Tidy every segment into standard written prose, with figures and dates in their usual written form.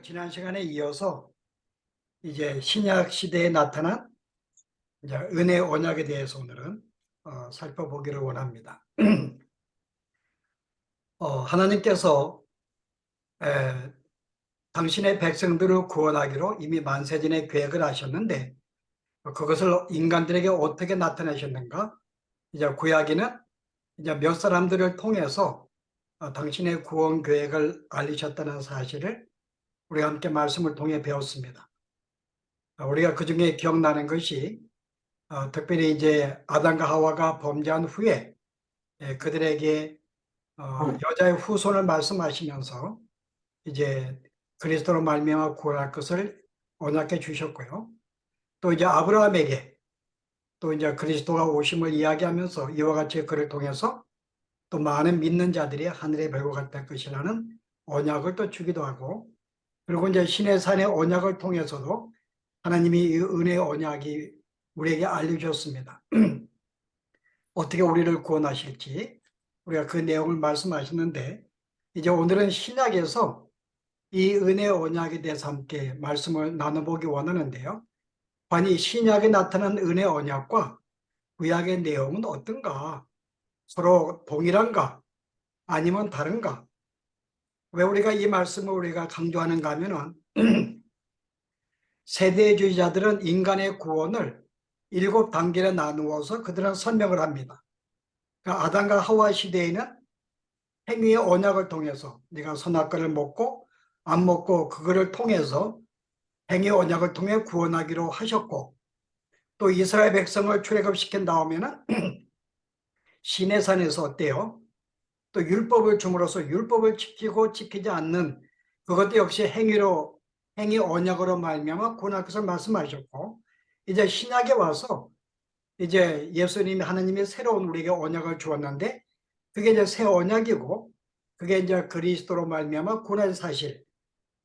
지난 시간에 이어서 이제 신약 시대에 나타난 이제 은혜 언약에 대해서 오늘은 살펴보기를 원합니다. 하나님께서 에, 당신의 백성들을 구원하기로 이미 만세전에 계획을 하셨는데 그것을 인간들에게 어떻게 나타내셨는가? 이제 구약에는 이제 몇 사람들을 통해서 당신의 구원 계획을 알리셨다는 사실을 우리가 함께 말씀을 통해 배웠습니다. 우리가 그 중에 기억나는 것이 특별히 이제 아담과 하와가 범죄한 후에 그들에게 여자의 후손을 말씀하시면서 이제 그리스도로 말미암아 구원할 것을 언약해 주셨고요. 또 이제 아브라함에게 또 이제 그리스도가 오심을 이야기하면서 이와 같이 그를 통해서 또 많은 믿는 자들이 하늘의 별과 같을 것이라는 언약을 또 주기도 하고, 그리고 이제 신의 산의 언약을 통해서도 하나님이 이 은혜의 언약이 우리에게 알려주셨습니다. 어떻게 우리를 구원하실지 우리가 그 내용을 말씀하시는데, 이제 오늘은 신약에서 이 은혜 언약에 대해서 함께 말씀을 나눠보기 원하는데요. 아니, 신약에 나타난 은혜 언약과 구약의 내용은 어떤가? 서로 동일한가? 아니면 다른가? 왜 우리가 이 말씀을 우리가 강조하는가 하면은 세대주의자들은 인간의 구원을 7단계로 나누어서 그들은 설명을 합니다. 그러니까 아담과 하와 시대에는 행위의 언약을 통해서 네가 선악과를 먹고 안 먹고 그거를 통해서 행위의 언약을 통해 구원하기로 하셨고, 또 이스라엘 백성을 출애굽시킨 다음에는 시내산에서 어때요? 또 율법을 줌으로써 율법을 지키고 지키지 않는 그것도 역시 행위 언약으로 말미암아 구원할 것을 말씀하셨고, 이제 신약에 와서 이제 예수님이 하나님이 새로운 우리에게 언약을 주었는데 그게 이제 새 언약이고 그게 이제 그리스도로 말미암아 구원의 사실.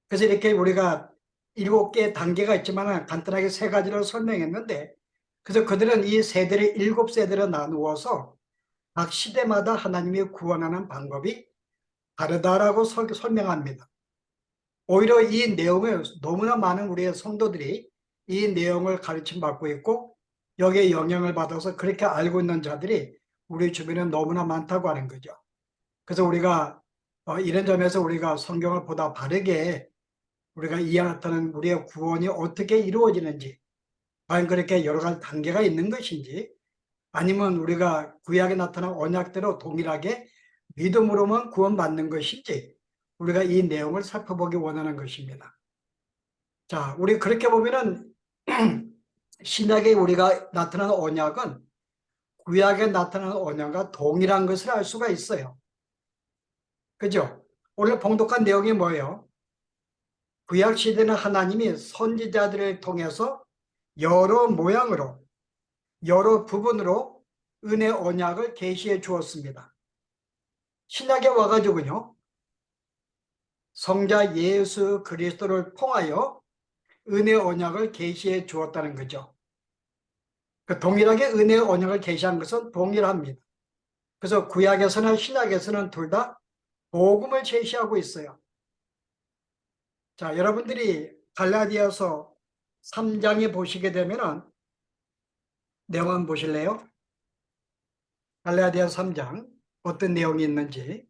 그래서 이렇게 우리가 7개의 단계가 있지만 간단하게 3가지를 설명했는데, 그래서 그들은 이 세대를 7세대로 나누어서 각 시대마다 하나님이 구원하는 방법이 다르다라고 설명합니다. 오히려 이 내용을 너무나 많은 우리의 성도들이 이 내용을 가르침 받고 있고 여기에 영향을 받아서 그렇게 알고 있는 자들이 우리 주변에 너무나 많다고 하는 거죠. 그래서 우리가 이런 점에서 우리가 성경을 보다 바르게 우리가 이해하는 우리의 구원이 어떻게 이루어지는지, 과연 그렇게 여러 가지 단계가 있는 것인지, 아니면 우리가 구약에 나타난 언약대로 동일하게 믿음으로만 구원받는 것인지, 우리가 이 내용을 살펴보기 원하는 것입니다. 자, 우리 그렇게 보면은 신약에 우리가 나타난 언약은 구약에 나타난 언약과 동일한 것을 알 수가 있어요. 그죠? 오늘 봉독한 내용이 뭐예요? 구약 시대는 하나님이 선지자들을 통해서 여러 모양으로 여러 부분으로 은혜 언약을 계시해 주었습니다. 신약에 와가지고요, 성자 예수 그리스도를 통하여 은혜 언약을 계시해 주었다는 거죠. 그 동일하게 은혜 언약을 계시한 것은 동일합니다. 그래서 구약에서는 신약에서는 둘 다 복음을 제시하고 있어요. 자, 여러분들이 갈라디아서 3장에 보시게 되면은 내용 한번 보실래요? 갈라디아 3장 어떤 내용이 있는지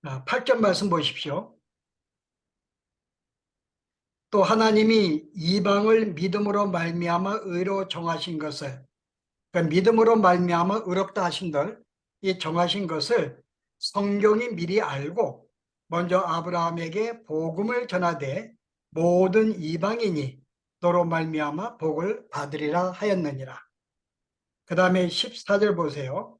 8절 말씀 보십시오. 또 하나님이 이방을 믿음으로 말미암아 의로 정하신 것을, 그러니까 믿음으로 말미암아 의롭다 하신들 이 정하신 것을 성경이 미리 알고 먼저 아브라함에게 복음을 전하되 모든 이방인이 너로 말미암아 복을 받으리라 하였느니라. 그 다음에 14절 보세요.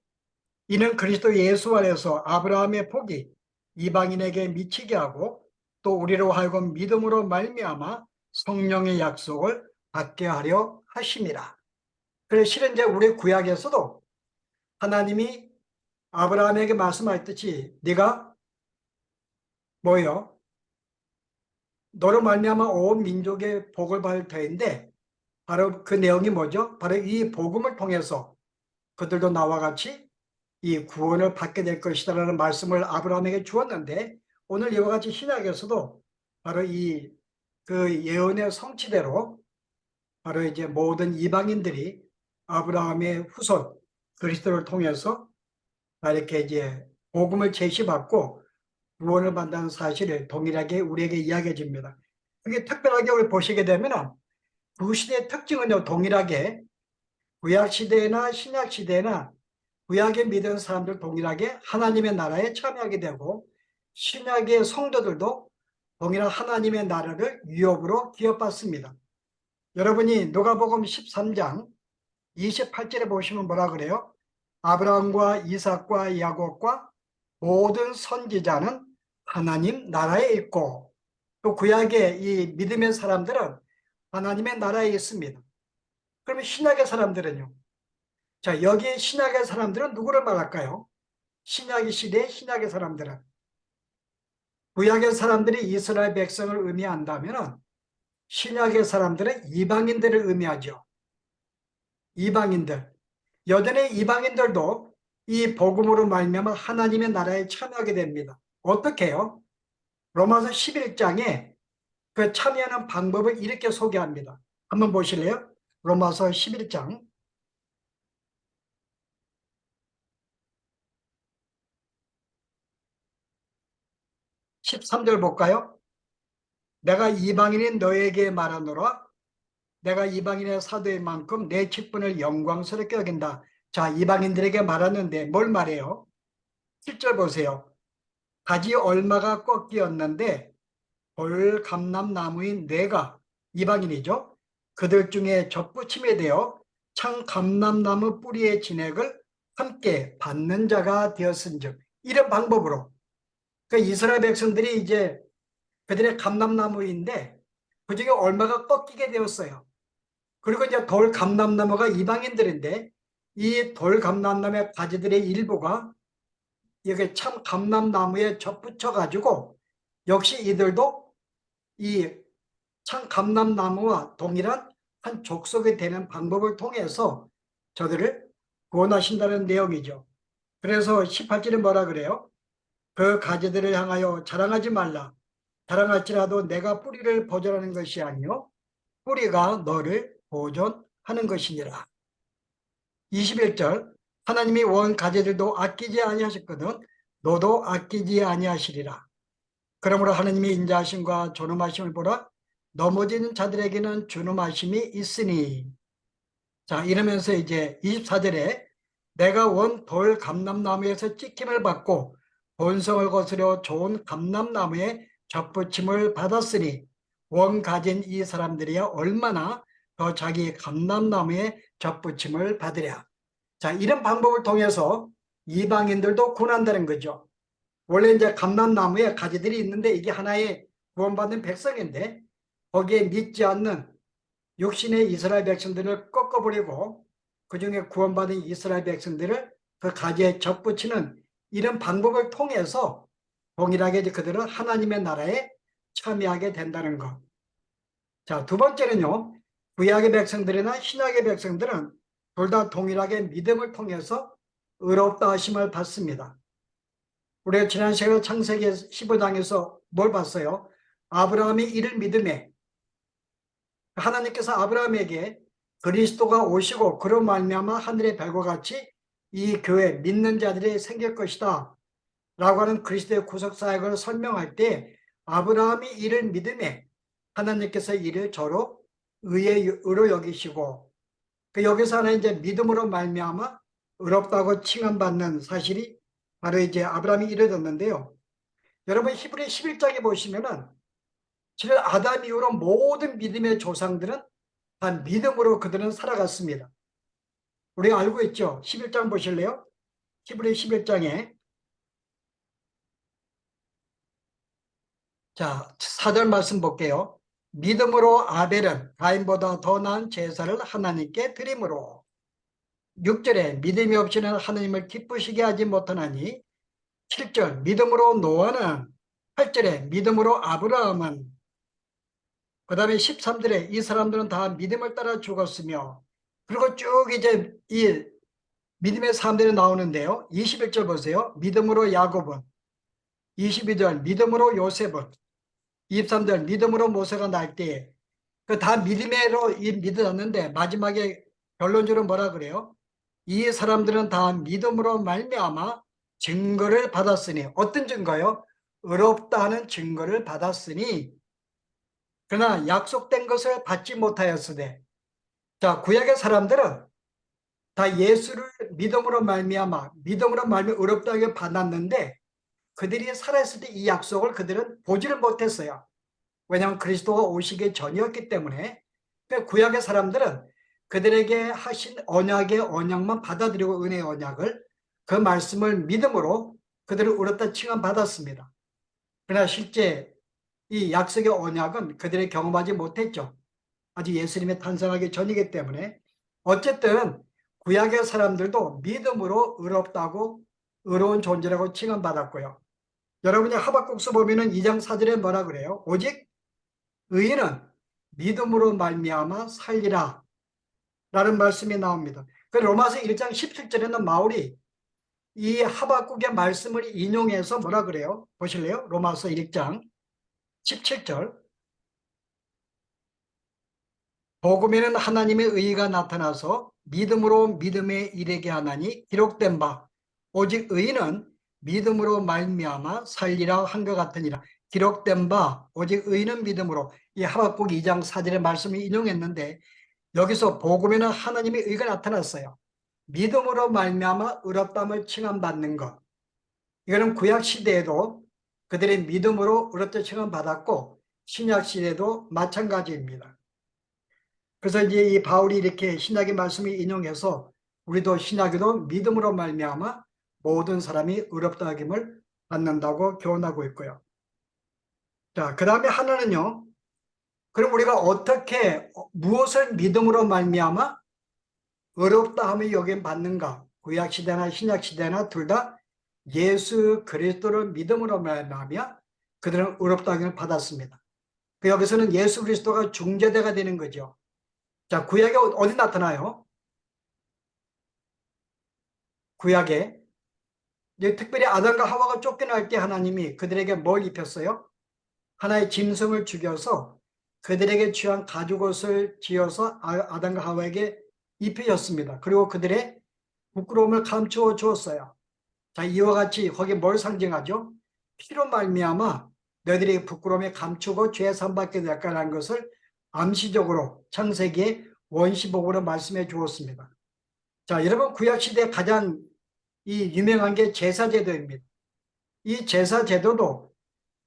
이는 그리스도 예수 안에서 아브라함의 복이 이방인에게 미치게 하고 또 우리로 하여금 믿음으로 말미암아 성령의 약속을 받게 하려 하심이라. 그래서 실은 이제 우리 구약에서도 하나님이 아브라함에게 말씀하셨듯이 네가 뭐요? 너로 말미암아 온 민족의 복을 받을 터인데, 바로 그 내용이 뭐죠? 바로 이 복음을 통해서 그들도 나와 같이 이 구원을 받게 될 것이다라는 말씀을 아브라함에게 주었는데, 오늘 이와 같이 신약에서도 바로 그 예언의 성취대로 바로 이제 모든 이방인들이 아브라함의 후손 그리스도를 통해서 이렇게 이제 복음을 제시받고 구원을 받는 사실을 동일하게 우리에게 이야기해 줍니다. 그게 특별하게 우리 보시게 되면 두 시대의 특징은요, 동일하게 구약 시대나 신약 시대나 구약에 믿은 사람들 동일하게 하나님의 나라에 참여하게 되고, 신약의 성도들도 동일한 하나님의 나라를 유업으로 기업받습니다. 여러분이 누가복음 13장 28절에 보시면 뭐라 그래요? 아브라함과 이삭과 야곱과 모든 선지자는 하나님 나라에 있고, 또 구약의 이 믿음의 사람들은 하나님의 나라에 있습니다. 그러면 신약의 사람들은요? 자, 여기 신약의 사람들은 누구를 말할까요? 신약의 시대의 신약의 사람들은, 구약의 사람들이 이스라엘 백성을 의미한다면 신약의 사람들은 이방인들을 의미하죠. 이방인들. 여전히 이방인들도 이 복음으로 말미암아 하나님의 나라에 참여하게 됩니다. 어떻게 해요? 로마서 11장에 그 참여하는 방법을 이렇게 소개합니다. 한번 보실래요? 로마서 11장 13절 볼까요? 내가 이방인인 너에게 말하노라. 내가 이방인의 사도인 만큼 내 직분을 영광스럽게 여긴다. 자, 이방인들에게 말하는데 뭘 말해요? 7절 보세요. 가지 얼마가 꺾이었는데 돌 감람나무인 내가, 이방인이죠, 그들 중에 접붙임에 대어 창 감람나무 뿌리의 진액을 함께 받는 자가 되었은즉, 이런 방법으로 그 이스라엘 백성들이 이제 그들의 감람나무인데 그중에 얼마가 꺾이게 되었어요. 그리고 이제 돌 감람나무가 이방인들인데 이 돌 감람나무의 가지들의 일부가 여기 참 감람나무에 접붙여 가지고 역시 이들도 이 참 감람나무와 동일한 한 족속이 되는 방법을 통해서 저들을 구원하신다는 내용이죠. 그래서 18절에 뭐라 그래요? 그 가지들을 향하여 자랑하지 말라. 자랑할지라도 내가 뿌리를 보존하는 것이 아니요 뿌리가 너를 보존하는 것이니라. 21절, 하나님이 원 가지들도 아끼지 아니하셨거든 너도 아끼지 아니하시리라. 그러므로 하나님이 인자하심과 존엄하심을 보라. 넘어진 자들에게는 존엄하심이 있으니. 자, 이러면서 이제 24절에 내가 원 돌 감람나무에서 찍힘을 받고 본성을 거스려 좋은 감람나무에 접붙임을 받았으니 원 가진 이 사람들이야 얼마나 더 자기 감람나무에 접붙임을 받으랴. 자, 이런 방법을 통해서 이방인들도 구원한다는 거죠. 원래 이제 감람나무에 가지들이 있는데 이게 하나의 구원받는 백성인데 거기에 믿지 않는 육신의 이스라엘 백성들을 꺾어버리고 그중에 구원받은 이스라엘 백성들을 그 가지에 접붙이는 이런 방법을 통해서 동일하게 이제 그들은 하나님의 나라에 참여하게 된다는 것. 자, 두 번째는요, 구약의 백성들이나 신약의 백성들은 둘 다 동일하게 믿음을 통해서 의롭다 하심을 받습니다. 우리가 지난 시간에 창세기 15장에서 뭘 봤어요? 아브라함이 이를 믿음에 하나님께서 아브라함에게 그리스도가 오시고 그로 말미암아 하늘의 별과 같이 이 교회 믿는 자들이 생길 것이다 라고 하는 그리스도의 구속사역을 설명할 때 아브라함이 이를 믿음에 하나님께서 이를 저로 의로 여기시고 그 여기서 하나 이제 믿음으로 말미암아 의롭다고 칭함받는 사실이 바로 이제 아브라함이 이루어졌는데요. 여러분 히브리 11장에 보시면은 지금 아담 이후로 모든 믿음의 조상들은 다 믿음으로 그들은 살아갔습니다. 우리가 알고 있죠? 11장 보실래요? 히브리 11장에 자 4절 말씀 볼게요. 믿음으로 아벨은 가인보다 더 나은 제사를 하나님께 드림으로. 6절에 믿음이 없이는 하나님을 기쁘시게 하지 못하나니. 7절 믿음으로 노아는. 8절에 믿음으로 아브라함은. 그 다음에 13절에 이 사람들은 다 믿음을 따라 죽었으며. 그리고 쭉 이제 이 믿음의 사람들이 나오는데요. 21절 보세요. 믿음으로 야곱은, 22절 믿음으로 요셉은, 23절 믿음으로 모세가 날 때에, 그 다 믿음으로 믿어졌는데 마지막에 결론적으로 뭐라 그래요? 이 사람들은 다 믿음으로 말미암아 증거를 받았으니, 어떤 증거요? 의롭다 하는 증거를 받았으니, 그러나 약속된 것을 받지 못하였으되. 자, 구약의 사람들은 다 예수를 믿음으로 말미암아 의롭다고 받았는데, 그들이 살아있을 때 이 약속을 그들은 보지를 못했어요. 왜냐하면 그리스도가 오시기 전이었기 때문에. 그러니까 구약의 사람들은 그들에게 하신 언약의 언약만 받아들이고, 은혜의 언약을, 그 말씀을 믿음으로 그들을 의롭다 칭함받았습니다. 그러나 실제 이 약속의 언약은 그들이 경험하지 못했죠. 아직 예수님의 탄생하기 전이기 때문에. 어쨌든 구약의 사람들도 믿음으로 의롭다고, 의로운 존재라고 칭함받았고요. 여러분이 하박국서 보면은 2장 4절에 뭐라 그래요? 오직 의인은 믿음으로 말미암아 살리라 라는 말씀이 나옵니다. 그 로마서 1장 17절에는 바울이 이 하박국의 말씀을 인용해서 뭐라 그래요? 보실래요? 로마서 1장 17절. 복음에는 하나님의 의가 나타나서 믿음으로 믿음에 이르게 하나니 기록된 바 오직 의인은 믿음으로 말미암아 살리라 한 것 같으니라. 기록된 바 오직 의인은 믿음으로, 이 하박국 2장 4절의 말씀을 인용했는데, 여기서 복음에는 하나님의 의가 나타났어요. 믿음으로 말미암아 의롭다함을 칭함받는 것, 이거는 구약 시대에도 그들의 믿음으로 의롭다 칭함받았고 신약 시대도 마찬가지입니다. 그래서 이제 이 바울이 이렇게 신약의 말씀을 인용해서 우리도 신약에도 믿음으로 말미암아 모든 사람이 의롭다 하김을 받는다고 교훈하고 있고요. 자, 그 다음에 하나는요. 그럼 우리가 어떻게, 무엇을 믿음으로 말미암아 의롭다 함을 여김 받는가? 구약 시대나 신약 시대나 둘 다 예수 그리스도를 믿음으로 말미암아 그들은 의롭다 함을 받았습니다. 그 여기서는 예수 그리스도가 중재대가 되는 거죠. 자, 구약에 어디 나타나요? 구약에 특별히 아담과 하와가 쫓겨날 때 하나님이 그들에게 뭘 입혔어요? 하나의 짐승을 죽여서 그들에게 취한 가죽옷을 지어서 아담과 하와에게 입혀졌습니다. 그리고 그들의 부끄러움을 감추어 주었어요. 자, 이와 같이 거기 뭘 상징하죠? 피로 말미암아 너희들이 부끄러움에 감추고 죄 사함받게 될 거라는 것을 암시적으로 창세기의 원시복으로 말씀해 주었습니다. 자, 여러분, 구약시대 가장 유명한 게 제사제도입니다. 이 제사제도도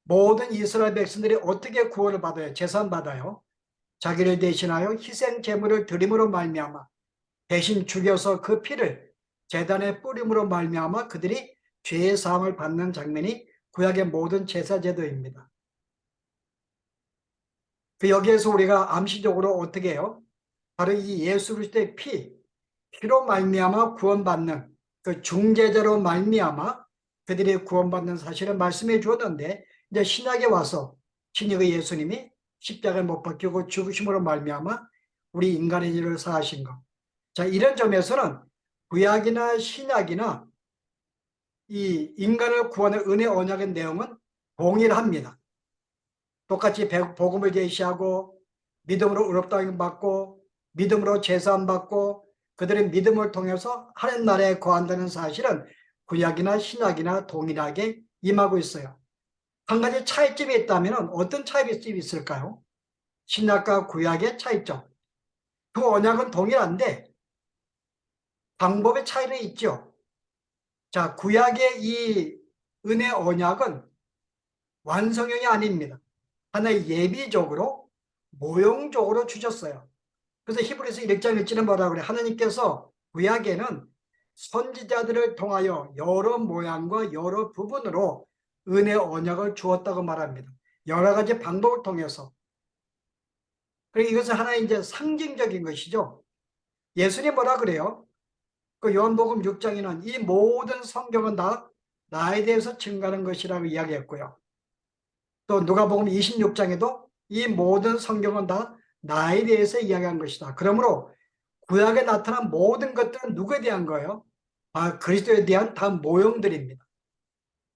모든 이스라엘 백성들이 어떻게 구원을 받아요? 제사받아요. 자기를 대신하여 희생 제물을 드림으로 말미암아 대신 죽여서 그 피를 제단에 뿌림으로 말미암아 그들이 죄의 사함을 받는 장면이 구약의 모든 제사제도입니다. 그 여기에서 우리가 암시적으로 어떻게 해요? 바로 이 예수 그리스도의 피로 말미암아 구원받는, 그 중재자로 말미암아 그들이 구원받는 사실을 말씀해 주었는데, 이제 신약에 와서 신약의 예수님이 십자가에 못 박히고 죽으심으로 말미암아 우리 인간의 일을 사하신 것. 자, 이런 점에서는 구약이나 신약이나 이 인간을 구하는 은혜 언약의 내용은 동일합니다. 똑같이 복음을 제시하고 믿음으로 의롭다함을 받고 믿음으로 제사함 받고 그들의 믿음을 통해서 하나님 나라에 거한다는 사실은 구약이나 신약이나 동일하게 임하고 있어요. 한 가지 차이점이 있다면 어떤 차이점이 있을까요? 신약과 구약의 차이점. 두 언약은 동일한데 방법의 차이는 있죠. 자, 구약의 이 은혜 언약은 완성형이 아닙니다. 하나의 예비적으로 모형적으로 주셨어요. 그래서 히브리서 1장 1절에 뭐라고 그래? 하나님께서 구약에는 선지자들을 통하여 여러 모양과 여러 부분으로 은혜 언약을 주었다고 말합니다. 여러 가지 방법을 통해서. 그리고 이것은 하나의 이제 상징적인 것이죠. 예수님 뭐라 그래요? 그 요한복음 6장에는 이 모든 성경은 다 나에 대해서 증거하는 것이라고 이야기했고요. 또 누가복음 26장에도 이 모든 성경은 다 나에 대해서 이야기한 것이다. 그러므로 구약에 나타난 모든 것들은 누구에 대한 거예요? 그리스도에 대한 다 모형들입니다.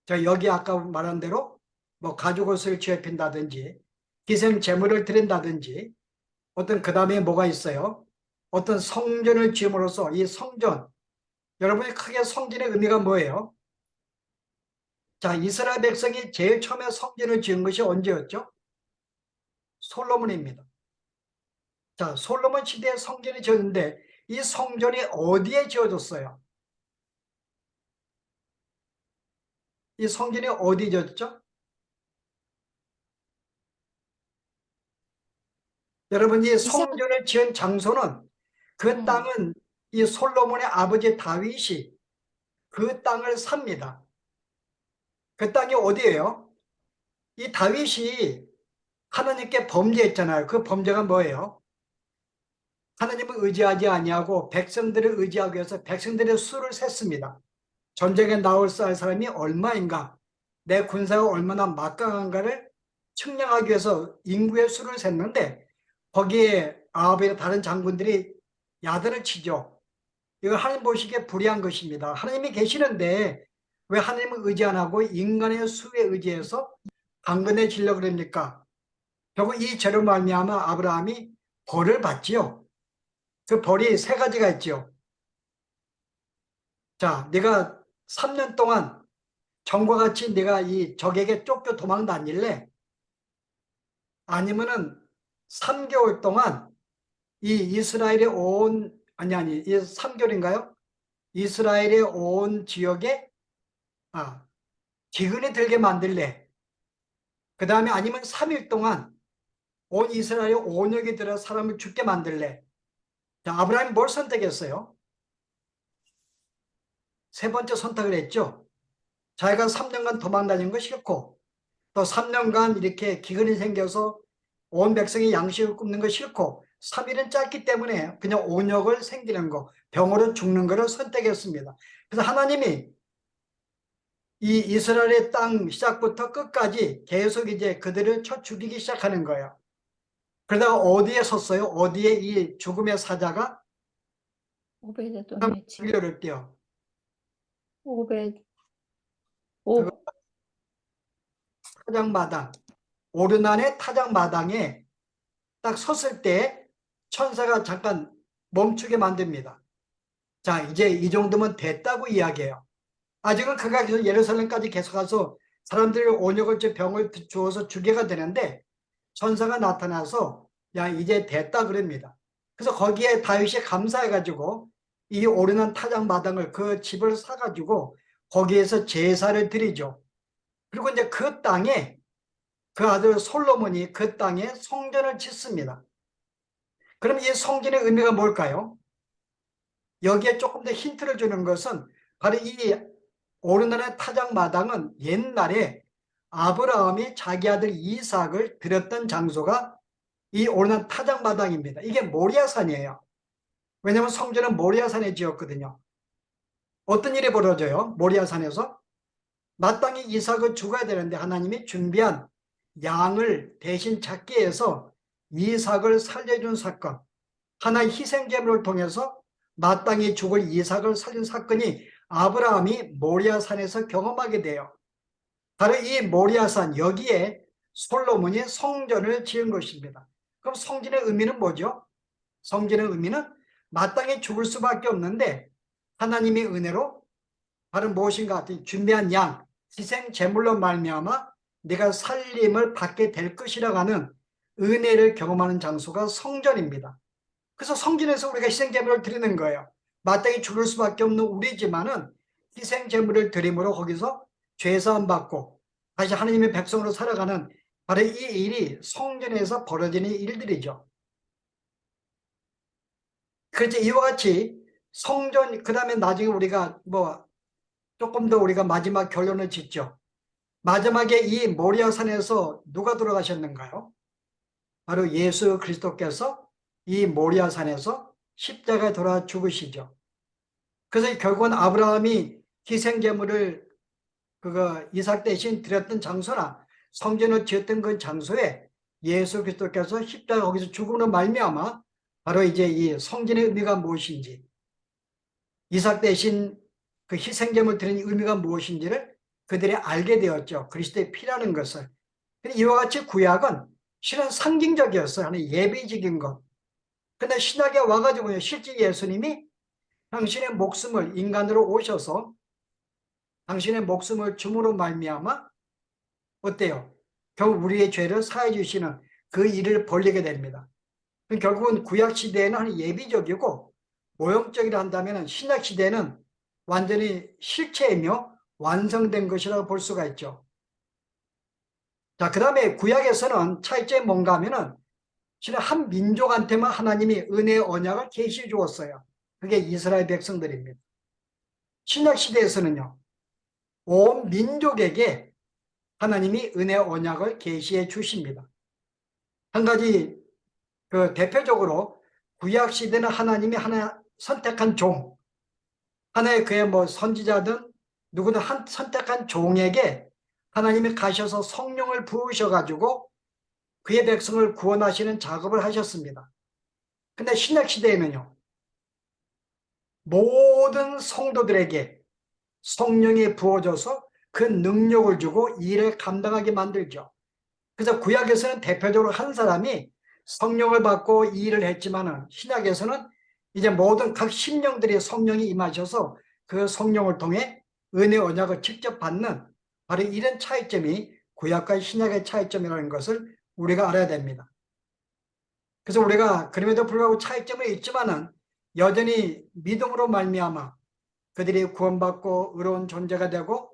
자, 여기 아까 말한 대로 뭐 가죽옷을 취업힌다든지 희생 제물을 드린다든지 어떤 그 다음에 뭐가 있어요? 어떤 성전을 지음으로써 이 성전, 여러분이 크게 성전의 의미가 뭐예요? 자, 이스라엘 백성이 제일 처음에 성전을 지은 것이 언제였죠? 솔로몬입니다. 자, 솔로몬 시대에 성전이 지었는데 이 성전이 어디에 지어졌어요? 이 성전이 어디 지었죠? 여러분, 이 이스라엘, 성전을 지은 장소는 그 땅은 이 솔로몬의 아버지 다윗이 그 땅을 삽니다. 그 땅이 어디예요? 이 다윗이 하나님께 범죄했잖아요. 그 범죄가 뭐예요? 하나님을 의지하지 아니하고 백성들을 의지하기 위해서 백성들의 수를 셌습니다. 전쟁에 나올 사람이 얼마인가, 내 군사가 얼마나 막강한가를 측량하기 위해서 인구의 수를 셌는데 거기에 아합의 다른 장군들이 야단을 치죠. 이거 하나님 보시기에 불의한 것입니다. 하나님이 계시는데 왜 하나님을 의지 안 하고 인간의 수에 의지해서 강건해지려고 그럽니까? 결국 이 죄로 말미암아 아브라함이 벌을 받지요. 그 벌이 세 가지가 있죠. 자, 네가 3년 동안 전과 같이 네가 이 적에게 쫓겨 도망 다닐래? 아니면은 3개월 동안 이 이스라엘의 온 이 3개월인가요? 이스라엘의 온 지역에 기근이 들게 만들래? 그 다음에 아니면 3일 동안 온 이스라엘에 온역이 들어 사람을 죽게 만들래? 자, 아브라함이 뭘 선택했어요? 세 번째 선택을 했죠. 자기가 3년간 도망 다닌 거 싫고 또 3년간 이렇게 기근이 생겨서 온 백성이 양식을 굶는 거 싫고 3일은 짧기 때문에 그냥 온역을 생기는 거, 병으로 죽는 거를 선택했습니다. 그래서 하나님이 이 이스라엘의 땅 시작부터 끝까지 계속 이제 그들을 쳐 죽이기 시작하는 거예요. 그러다가 어디에 섰어요? 어디에 이 죽음의 사자가 오베데돔의 집. 를 띄어 오베, 그거 오, 타작마당, 오르난의 타작마당에 딱 섰을 때 천사가 잠깐 멈추게 만듭니다. 자, 이제 이 정도면 됐다고 이야기해요. 아직은 그가 계속 예루살렘까지 계속 가서 사람들이 온역을 병을 주어서 주게가 되는데 천사가 나타나서 야, 이제 됐다 그럽니다. 그래서 거기에 다윗이 감사해가지고 이 오르난 타작마당을 그 집을 사가지고 거기에서 제사를 드리죠. 그리고 이제 그 땅에 그 아들 솔로몬이 그 땅에 성전을 짓습니다. 그럼 이 성전의 의미가 뭘까요? 여기에 조금 더 힌트를 주는 것은 바로 이 오르난의 타작마당은 옛날에 아브라함이 자기 아들 이삭을 드렸던 장소가 이 오르난 타작마당입니다. 이게 모리아산이에요. 왜냐하면 성전은 모리아산에 지었거든요. 어떤 일이 벌어져요? 모리아산에서 마땅히 이삭을 죽어야 되는데 하나님이 준비한 양을 대신 잡기 위해서 이삭을 살려준 사건, 하나의 희생제물을 통해서 마땅히 죽을 이삭을 살린 사건이 아브라함이 모리아산에서 경험하게 돼요. 바로 이 모리아산 여기에 솔로몬이 성전을 지은 것입니다. 그럼 성전의 의미는 뭐죠? 성전의 의미는 마땅히 죽을 수밖에 없는데 하나님의 은혜로 바로 무엇인가 준비한 양, 희생 제물로 말미암아 네가 살림을 받게 될 것이라고 하는 은혜를 경험하는 장소가 성전입니다. 그래서 성전에서 우리가 희생제물을 드리는 거예요. 마땅히 죽을 수밖에 없는 우리지만은 희생제물을 드림으로 거기서 죄사함 받고 다시 하나님의 백성으로 살아가는 바로 이 일이 성전에서 벌어지는 일들이죠. 그래서 이와 같이 성전, 그 다음에 나중에 우리가 뭐 조금 더 우리가 마지막 결론을 짓죠. 마지막에 이 모리아산에서 누가 돌아가셨는가요? 바로 예수 그리스도께서 이 모리아산에서 십자가에 돌아 죽으시죠. 그래서 결국은 아브라함이 희생제물을 그거 이삭 대신 드렸던 장소나 성전을 지었던 그 장소에 예수 그리스도께서 십자가 거기서 죽음으로 말미암아 바로 이제 이 성전의 의미가 무엇인지 이삭 대신 그 희생제물 드리는 의미가 무엇인지를 그들이 알게 되었죠. 그리스도의 피라는 것을. 이와 같이 구약은 실은 상징적이었어요. 하나의 예비적인 것. 근데 신약에 와가지고요, 실제 예수님이 당신의 목숨을 인간으로 오셔서 당신의 목숨을 줌으로 말미암아 어때요? 결국 우리의 죄를 사해 주시는 그 일을 벌리게 됩니다. 결국은 구약 시대에는 한 예비적이고 모형적이라 한다면 신약 시대는 완전히 실체이며 완성된 것이라고 볼 수가 있죠. 자, 그 다음에 구약에서는 차이점이 뭔가 하면은 실은 한 민족한테만 하나님이 은혜의 언약을 계시해 주었어요. 그게 이스라엘 백성들입니다. 신약 시대에서는요, 온 민족에게 하나님이 은혜의 언약을 계시해 주십니다. 한 가지 대표적으로 구약 시대는 하나님이 하나 선택한 종, 하나의 그의 뭐 선지자든 누구든 한 선택한 종에게 하나님이 가셔서 성령을 부으셔 가지고 그의 백성을 구원하시는 작업을 하셨습니다. 근데 신약 시대에는요, 모든 성도들에게 성령이 부어져서 그 능력을 주고 일을 감당하게 만들죠. 그래서 구약에서는 대표적으로 한 사람이 성령을 받고 이 일을 했지만은 신약에서는 이제 모든 각 심령들이 성령이 임하셔서 그 성령을 통해 은혜 언약을 직접 받는 바로 이런 차이점이 구약과 신약의 차이점이라는 것을 우리가 알아야 됩니다. 그래서 우리가 그럼에도 불구하고 차이점은 있지만은 여전히 믿음으로 말미암아 그들이 구원받고 의로운 존재가 되고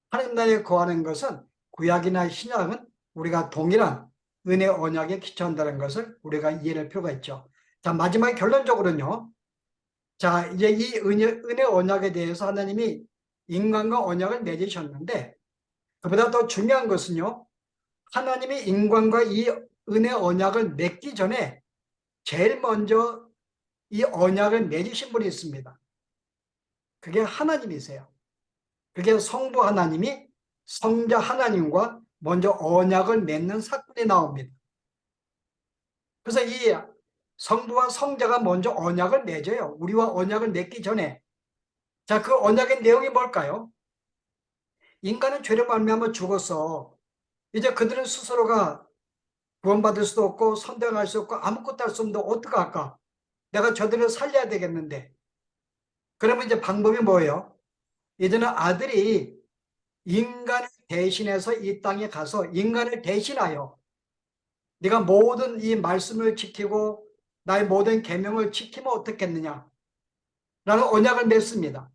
하나님 나라에 거하는 것은 구약이나 신약은 우리가 동일한 은혜 언약에 기초한다는 것을 우리가 이해할 필요가 있죠. 자, 마지막 결론적으로는요. 자, 이제 이 은혜 언약에 대해서 하나님이 인간과 언약을 맺으셨는데 그보다 더 중요한 것은요. 하나님이 인간과 이 은혜 언약을 맺기 전에 제일 먼저 이 언약을 맺으신 분이 있습니다. 그게 하나님이세요. 그게 성부 하나님이 성자 하나님과 먼저 언약을 맺는 사건이 나옵니다. 그래서 이 성부와 성자가 먼저 언약을 맺어요. 우리와 언약을 맺기 전에. 자, 그 언약의 내용이 뭘까요? 인간은 죄로 말미암아 죽었어. 이제 그들은 스스로가 구원받을 수도 없고 선택할 수 없고 아무것도 할 수 없는데 어떡할까? 내가 저들을 살려야 되겠는데. 그러면 이제 방법이 뭐예요? 이제는 아들이 인간을 대신해서 이 땅에 가서 인간을 대신하여 네가 모든 이 말씀을 지키고 나의 모든 계명을 지키면 어떻겠느냐 라는 언약을 맺습니다.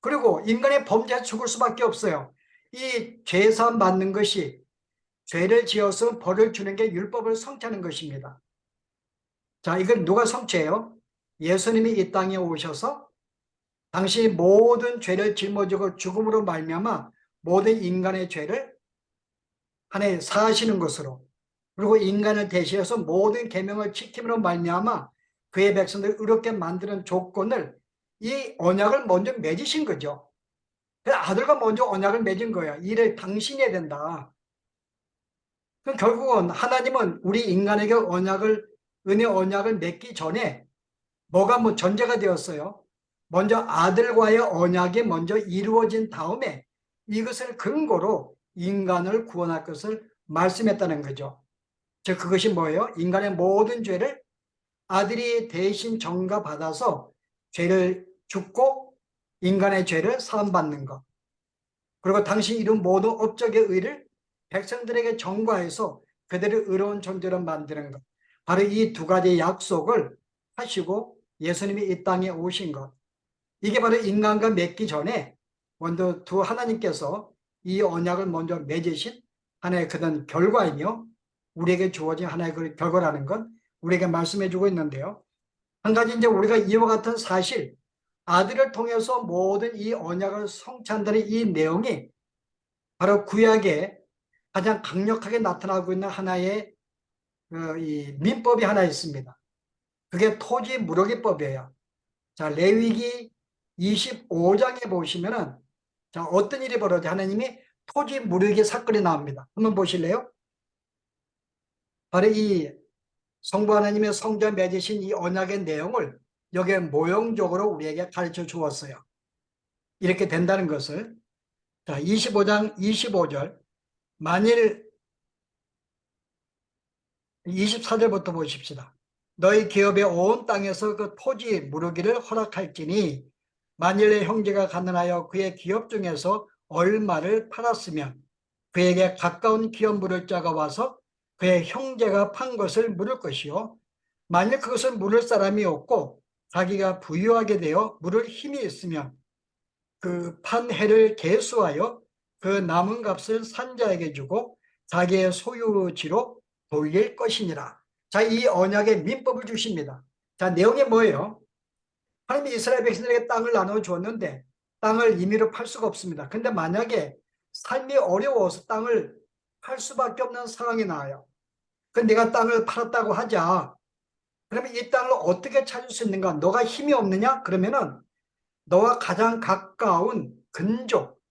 그리고 인간의 범죄에 죽을 수밖에 없어요. 이 죄사함 받는 것이 죄를 지어서 벌을 주는 게 율법을 성취하는 것입니다. 자, 이걸 누가 성취해요? 예수님이 이 땅에 오셔서 당신이 모든 죄를 짊어지고 죽음으로 말미암아 모든 인간의 죄를 하나에 사하시는 것으로 그리고 인간을 대신해서 모든 계명을 지킴으로 말미암아 그의 백성들을 의롭게 만드는 조건을 이 언약을 먼저 맺으신 거죠. 아들과 먼저 언약을 맺은 거야. 일을 당신이 해야 된다. 그럼 결국은 하나님은 우리 인간에게 은혜 언약을 맺기 전에 뭐가 뭐 전제가 되었어요. 먼저 아들과의 언약이 먼저 이루어진 다음에 이것을 근거로 인간을 구원할 것을 말씀했다는 거죠. 즉 그것이 뭐예요? 인간의 모든 죄를 아들이 대신 전가받아서 죄를 죽고 인간의 죄를 사함받는 것. 그리고 당신 이룬 모든 업적의 의를 백성들에게 전가해서 그들을 의로운 존재로 만드는 것. 바로 이 두 가지 약속을 하시고 예수님이 이 땅에 오신 것. 이게 바로 인간과 맺기 전에 먼저 두 하나님께서 이 언약을 먼저 맺으신 하나의 그런 결과이며 우리에게 주어진 하나의 그 결과라는 건 우리에게 말씀해 주고 있는데요. 한 가지 이제 우리가 이와 같은 사실, 아들을 통해서 모든 이 언약을 성취한다는 이 내용이 바로 구약에 가장 강력하게 나타나고 있는 하나의 이 민법이 하나 있습니다. 그게 토지 무르기법이에요. 자, 레위기 25장에 보시면은 자, 어떤 일이 벌어져 하나님이 토지 무르기 사건이 나옵니다. 한번 보실래요? 바로 이 성부 하나님의 성자 맺으신 이 언약의 내용을 여기에 모형적으로 우리에게 가르쳐 주었어요. 이렇게 된다는 것을. 자, 25장 25절. 만일 24절부터 보십시다. 너희 기업의 온 땅에서 그 토지 무르기를 허락할지니 만일 내 형제가 가난하여 그의 기업 중에서 얼마를 팔았으면 그에게 가까운 기업 물을 자가 와서 그의 형제가 판 것을 물을 것이요 만일 그것을 물을 사람이 없고 자기가 부유하게 되어 물을 힘이 있으면 그 판 해를 계수하여 그 남은 값을 산자에게 주고 자기의 소유지로 돌릴 것이니라. 자, 이 언약의 민법을 주십니다. 자, 내용이 뭐예요? 하나님이 이스라엘 백성들에게 땅을 나눠 주었는데 땅을 임의로 팔 수가 없습니다. 근데 만약에 삶이 어려워서 땅을 팔 수밖에 없는 상황이 나와요. 그 내가 땅을 팔았다고 하자. 그러면 이 땅을 어떻게 찾을 수 있는가? 너가 힘이 없느냐? 그러면은 너와 가장 가까운 근족,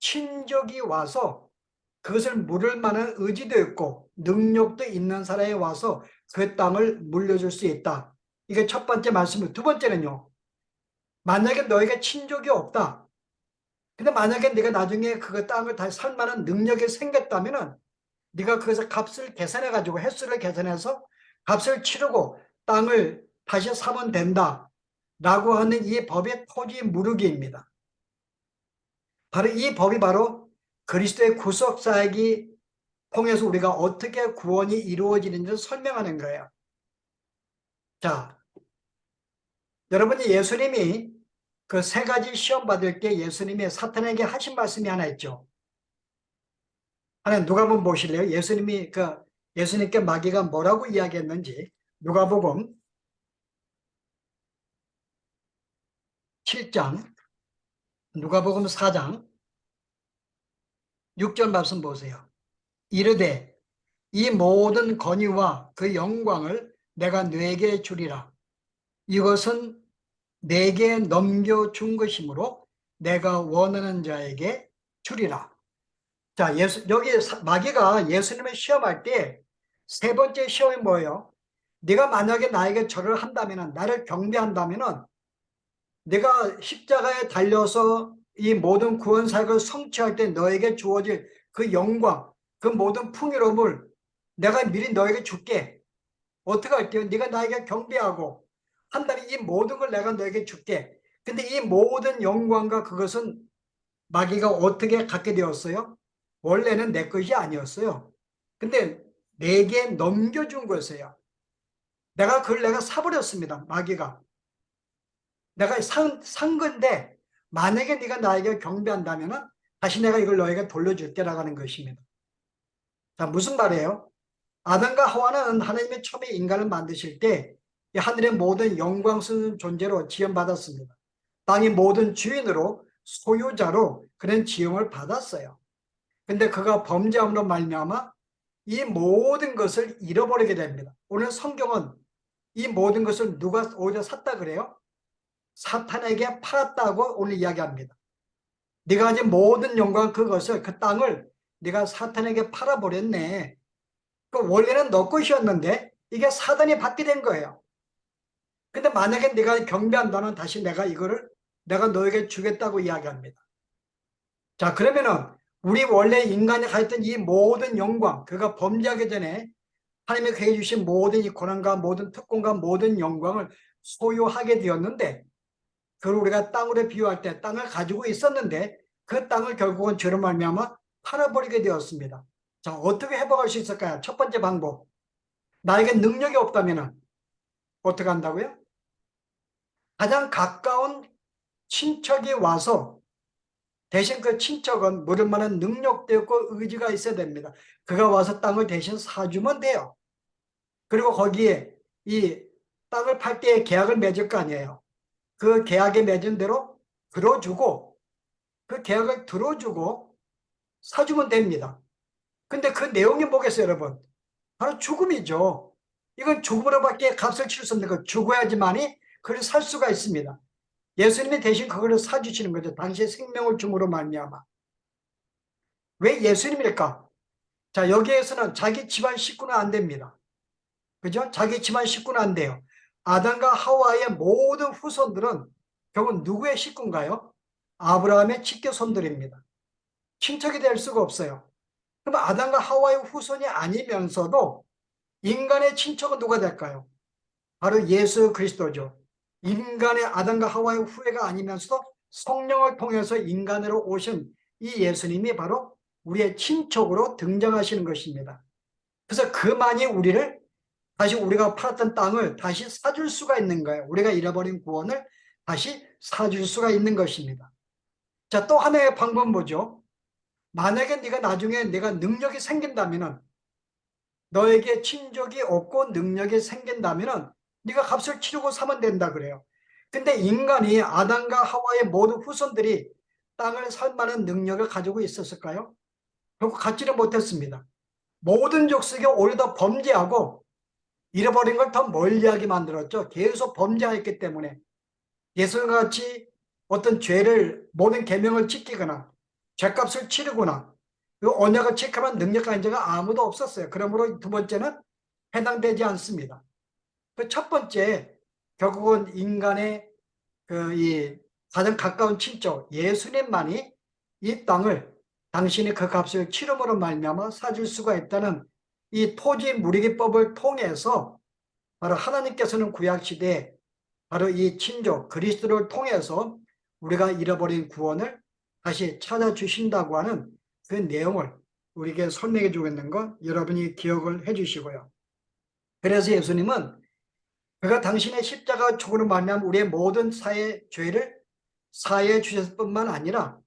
친족이 와서 그것을 물을 만한 의지도 있고 능력도 있는 사람이 와서 그 땅을 물려줄 수 있다. 이게 첫 번째 말씀이고, 두 번째는요. 만약에 너에게 친족이 없다. 근데 만약에 네가 나중에 그 땅을 다시 살 만한 능력이 생겼다면은 네가 그것을 값을 계산해 가지고 횟수를 계산해서 값을 치르고 땅을 다시 사면 된다. 라고 하는 이 법의 토지 무르기입니다. 바로 이 법이 바로 그리스도의 구속 사역이 통해서 우리가 어떻게 구원이 이루어지는지를 설명하는 거예요. 자, 여러분이 예수님이 그 세 가지 시험 받을 때 예수님이 사탄에게 하신 말씀이 하나 있죠. 하나 누가 한번 보실래요? 예수님께 마귀가 뭐라고 이야기했는지. 누가복음 7장, 누가복음 4장 6절 말씀 보세요. 이르되 이 모든 권위와 그 영광을 내가 네게 주리라. 이것은 내게 넘겨준 것이므로 내가 원하는 자에게 주리라. 자, 여기 마귀가 예수님을 시험할 때 세 번째 시험이 뭐예요? 네가 만약에 나에게 절을 한다면, 나를 경배한다면 네가 십자가에 달려서 이 모든 구원 사역을 성취할 때 너에게 주어질 그 영광, 그 모든 풍요로움을 내가 미리 너에게 줄게. 어떻게 할게요? 네가 나에게 경배하고 한다면 이 모든 걸 내가 너에게 줄게. 근데 이 모든 영광과 그것은 마귀가 어떻게 갖게 되었어요? 원래는 내 것이 아니었어요. 근데 내게 넘겨준 것이에요. 내가 사버렸습니다. 마귀가. 내가 산 건데 만약에 네가 나에게 경배한다면 다시 내가 이걸 너에게 돌려줄게라고 하는 것입니다. 자, 무슨 말이에요? 아담과 하와는 하나님이 처음에 인간을 만드실 때 하늘의 모든 영광스러운 존재로 지음받았습니다. 땅의 모든 주인으로 소유자로 그런 지음을 받았어요. 근데 그가 범죄함으로 말미암아 이 모든 것을 잃어버리게 됩니다. 오늘 성경은 이 모든 것을 누가 오히려 샀다 그래요? 사탄에게 팔았다고 오늘 이야기합니다. 네가 가진 모든 영광 그것을 그 땅을 네가 사탄에게 팔아버렸네. 그 원래는 너 것이었는데 이게 사단이 받게 된 거예요. 근데 만약에 네가 경배한다면 다시 내가 너에게 주겠다고 이야기합니다. 자, 그러면은 우리 원래 인간이 가졌던 이 모든 영광, 그가 범죄하기 전에 하나님이 그에게 주신 모든 이 고난과 모든 특권과 모든 영광을 소유하게 되었는데 그걸 우리가 땅으로 비유할 때 땅을 가지고 있었는데 그 땅을 결국은 죄로 말미암아 팔아버리게 되었습니다. 자, 어떻게 회복할 수 있을까요? 첫 번째 방법. 나에게 능력이 없다면 어떻게 한다고요? 가장 가까운 친척이 와서 대신 그 친척은 물을 만한 능력도 있고 의지가 있어야 됩니다. 그가 와서 땅을 대신 사주면 돼요. 그리고 거기에 이 땅을 팔 때 계약을 맺을 거 아니에요. 그 계약에 맺은 대로 들어주고 그 계약을 들어주고 사주면 됩니다. 근데 그 내용이 뭐겠어요, 여러분? 바로 죽음이죠. 이건 죽음으로밖에 값을 치를 수 없는 거. 죽어야지만이 그를 살 수가 있습니다. 예수님이 대신 그거를 사주시는 거죠. 당시의 생명을 줌으로 말미암아. 왜 예수님일까? 자, 여기에서는 자기 집안 식구는 안 됩니다. 그죠? 자기 집안 식구는 안 돼요. 아담과 하와의 모든 후손들은 결국 누구의 식구인가요? 아브라함의 직계 손들입니다. 친척이 될 수가 없어요. 그럼 아담과 하와의 후손이 아니면서도 인간의 친척은 누가 될까요? 바로 예수 그리스도죠. 인간의 아담과 하와의 후예가 아니면서도 성령을 통해서 인간으로 오신 이 예수님이 바로 우리의 친척으로 등장하시는 것입니다. 그래서 그만이 우리를 다시 우리가 팔았던 땅을 다시 사줄 수가 있는 거예요. 우리가 잃어버린 구원을 다시 사줄 수가 있는 것입니다. 자, 또 하나의 방법은 뭐죠? 만약에 네가 나중에 내가 능력이 생긴다면은, 너에게 친족이 없고 능력이 생긴다면은 네가 값을 치르고 사면 된다 그래요. 근데 인간이 아담과 하와의 모든 후손들이 땅을 살 만한 능력을 가지고 있었을까요? 결국 갖지를 못했습니다. 모든 족속이 오히려 더 범죄하고 잃어버린 걸 더 멀리하게 만들었죠. 계속 범죄했기 때문에. 예수님과 같이 어떤 죄를, 모든 계명을 지키거나 죄값을 치르거나 그 언약을 지켜만 능력 가진 자가 아무도 없었어요. 그러므로 두 번째는 해당되지 않습니다. 그 첫 번째, 결국은 인간의 이 가장 가까운 친척 예수님만이 이 땅을 당신이 그 값을 치름으로 말미암아 사줄 수가 있다는 이 토지 무리기법을 통해서 바로 하나님께서는 구약시대에 바로 이 친족 그리스도를 통해서 우리가 잃어버린 구원을 다시 찾아주신다고 하는 그 내용을 우리에게 설명해 주겠는 거 여러분이 기억을 해 주시고요. 그래서 예수님은 그가 당신의 십자가 죽음으로 말미암아 우리의 모든 사해 죄를 사해 주셨을 뿐만 아니라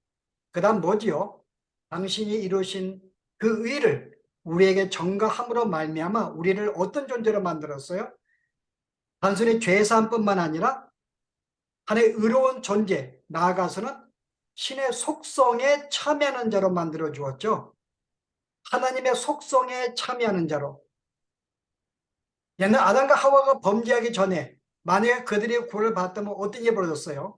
그 다음 뭐지요? 당신이 이루신 그 의를 우리에게 전가함으로 말미암아 우리를 어떤 존재로 만들었어요? 단순히 죄사함뿐만 아니라 하나의 의로운 존재, 나아가서는 신의 속성에 참여하는 자로 만들어 주었죠. 하나님의 속성에 참여하는 자로. 옛날 아담과 하와가 범죄하기 전에 만약에 그들이 구원을 받았다면 어떤 일이 벌어졌어요?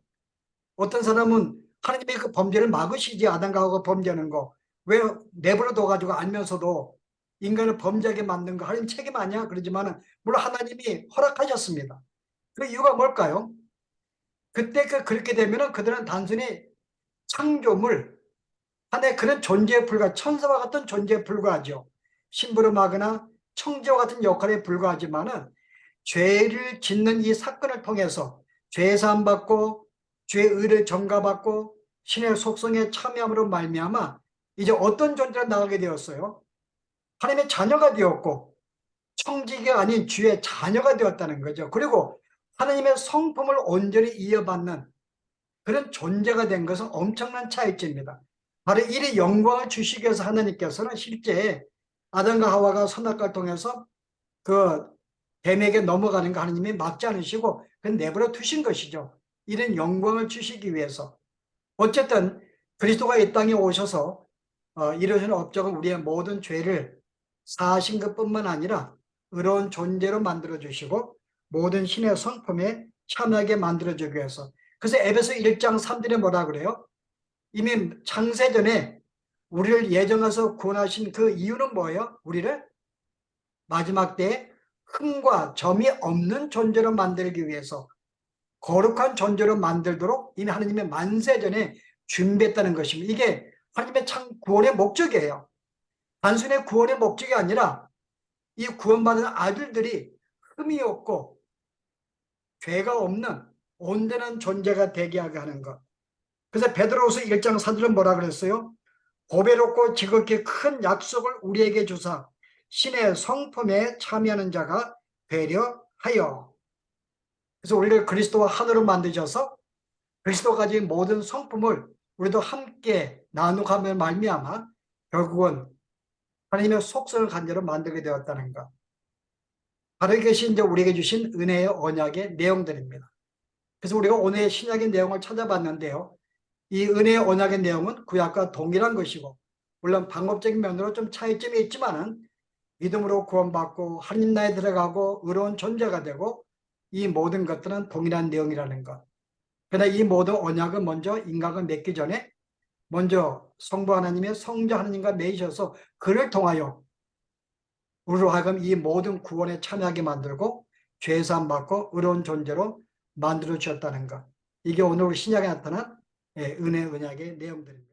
어떤 사람은 하나님의 그 범죄를 막으시지, 아담과 하와가 범죄하는 거 왜 내버려 둬가지고 알면서도 인간을 범죄하게 만든 거 하나님 책임 아니야? 그러지만 물론 하나님이 허락하셨습니다. 그 이유가 뭘까요? 그때 그렇게 되면 그들은 단순히 창조물, 하나의 그런 존재에 불과, 천사와 같은 존재에 불과하죠. 심부름하거나 청지와 같은 역할에 불과하지만은 죄를 짓는 이 사건을 통해서 죄 사함 받고 죄의 의를 전가받고 신의 속성에 참여함으로 말미암아 이제 어떤 존재로 나가게 되었어요? 하나님의 자녀가 되었고 청지기가 아닌 주의 자녀가 되었다는 거죠. 그리고 하나님의 성품을 온전히 이어받는 그런 존재가 된 것은 엄청난 차이점입니다. 바로 이리 영광을 주시기 위해서 하나님께서는 실제 아담과 하와가 선악과를 통해서 그 뱀에게 넘어가는 거 하나님이 막지 않으시고 그냥 내버려 두신 것이죠. 이런 영광을 주시기 위해서. 어쨌든 그리스도가 이 땅에 오셔서 이루신 업적은 우리의 모든 죄를 사하신 것뿐만 아니라 의로운 존재로 만들어 주시고 모든 신의 성품에 참여하게 만들어 주기 위해서. 그래서 에베소 1장 3절에 뭐라 그래요? 이미 창세전에 우리를 예정해서 구원하신 그 이유는 뭐예요? 우리를 마지막 때에 흠과 점이 없는 존재로 만들기 위해서, 거룩한 존재로 만들도록 이미 하나님의 만세전에 준비했다는 것입니다. 이게 하나님의 참 구원의 목적이에요. 단순히 구원의 목적이 아니라 이 구원받은 아들들이 흠이 없고 죄가 없는 온전한 존재가 되게 하게 하는 것. 그래서 베드로후서 1장 4절은 뭐라 그랬어요? 보배롭고 지극히 큰 약속을 우리에게 주사 신의 성품에 참여하는 자가 되려 하여. 그래서 우리를 그리스도와 하나로 만드셔서 그리스도가 가진 모든 성품을 우리도 함께 나누가며 말미암아 결국은 하나님의 속성을 간절로 만들게 되었다는 것. 바로 이것이 이제 우리에게 주신 은혜의 언약의 내용들입니다. 그래서 우리가 오늘 신약의 내용을 찾아봤는데요. 이 은혜의 언약의 내용은 구약과 동일한 것이고, 물론 방법적인 면으로 좀 차이점이 있지만은 믿음으로 구원받고 하나님 나라에 들어가고 의로운 존재가 되고 이 모든 것들은 동일한 내용이라는 것. 그러나 이 모든 언약은 먼저 인간을 맺기 전에 먼저 성부 하나님의 성자 하나님과 맺으셔서 그를 통하여 우리로 하여금 이 모든 구원에 참여하게 만들고 죄사함 받고 의로운 존재로 만들어 주셨다는 것. 이게 오늘 우리 신약에 나타난 예, 은혜 언약의 내용들입니다.